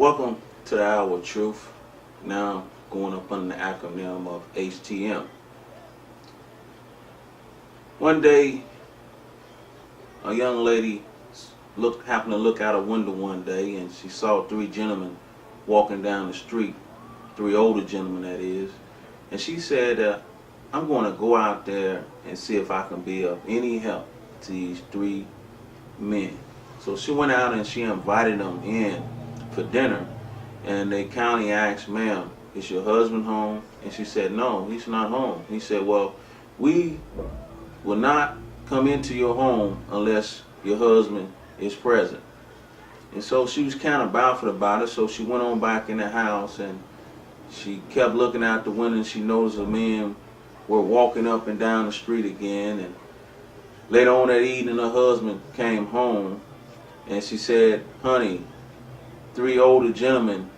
Welcome to the Hour of Truth. Now going up under the acronym of HTM. One day, a young lady happened to look out a window one day, and she saw three gentlemen walking down the street, three older gentlemen that is, and she said, I'm going to go out there and see if I can be of any help to these three men. So she went out and she invited them in for dinner, and they kindly asked, ma'am, is your husband home? And she said, no, he's not home. He said, well, we will not come into your home unless your husband is present. And so she was kind of baffled about it, so she went on back in the house, and she kept looking out the window, and she noticed the men were walking up and down the street again. And later on that evening, her husband came home, and she said, honey, three older gentlemen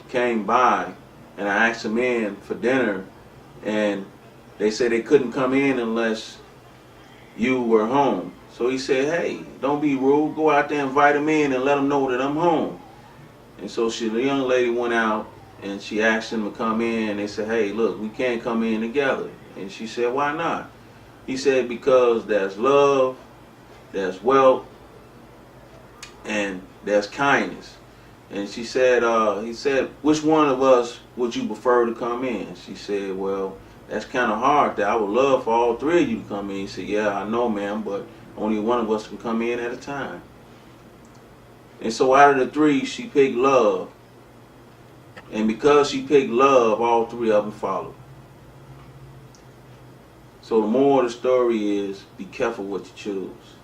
came by, and I asked them in for dinner, and they said they couldn't come in unless you were home. So he said, hey, don't be rude, go out there and invite them in and let them know that I'm home. And so the young lady went out and she asked them to come in, and they said, hey, look, we can't come in together. And she said, why not? He said, because there's love, there's wealth, and there's kindness. And she said, he said, which one of us would you prefer to come in? She said, well, that's kind of hard. That I would love for all three of you to come in. He said, yeah, I know, ma'am, but only one of us can come in at a time. And so out of the three, she picked love. And because she picked love, all three of them followed. So the moral of the story is, be careful what you choose.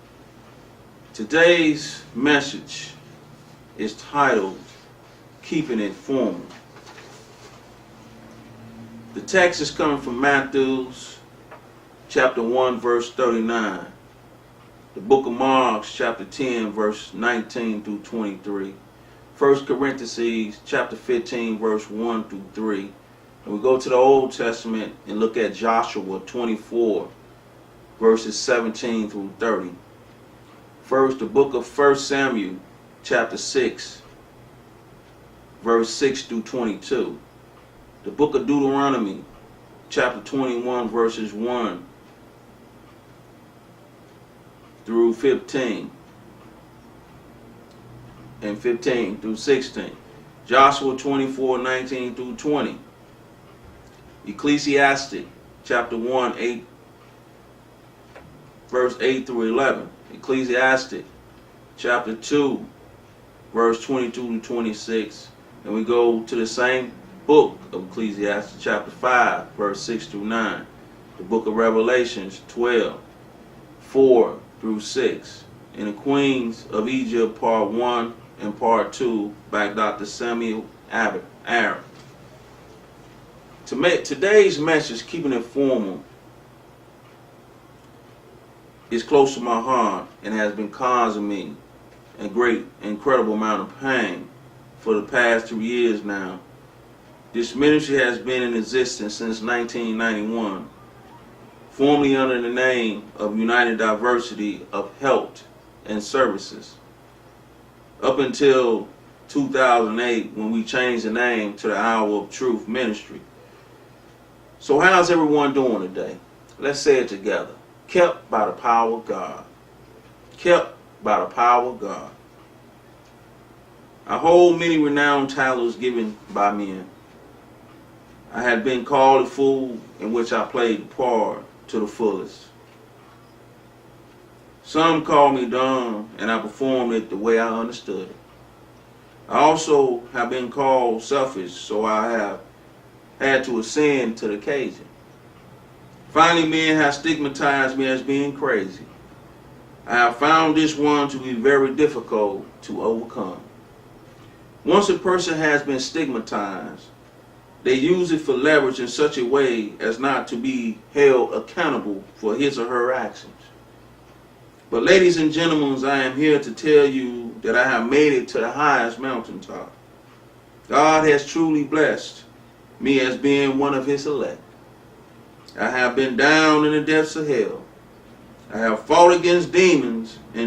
Today's message is titled, Keeping It Formal. The text is coming from Matthew chapter 1, verse 39. The book of Mark, chapter 10, verse 19 through 23. 1 Corinthians chapter 15, verse 1 through 3. And we go to the Old Testament and look at Joshua 24, verses 17 through 30. First, the book of 1 Samuel, chapter 6, verse 6 through 22. The book of Deuteronomy, chapter 21, verses 1 through 15, and 15 through 16. Joshua 24, 19 through 20. Ecclesiastes, chapter 1, verse 8 through 11. Ecclesiastes, chapter 2, verse 22 to 26. And we go to the same book of Ecclesiastes, chapter 5, verse 6 through 9. The book of Revelations, 12, 4 through 6. And the Queens of Egypt, part 1 and part 2, by Dr. Samuel Aaron. Today's message, Keeping It Formal, is close to my heart and has been causing me a incredible amount of pain for the past 2 years now. This ministry has been in existence since 1991, formerly under the name of United Diversity of Health and Services, up until 2008 when we changed the name to the Hour of Truth Ministry. So how's everyone doing today? Let's say it together. Kept by the power of God. Kept by the power of God. I hold many renowned titles given by men. I had been called a fool, in which I played the part to the fullest. Some called me dumb, and I performed it the way I understood it. I also have been called selfish, so I have had to ascend to the occasion. Finally, men have stigmatized me as being crazy. I have found this one to be very difficult to overcome. Once a person has been stigmatized, they use it for leverage in such a way as not to be held accountable for his or her actions. But ladies and gentlemen, I am here to tell you that I have made it to the highest mountaintop. God has truly blessed me as being one of his elect. I have been down in the depths of hell. I have fought against demons and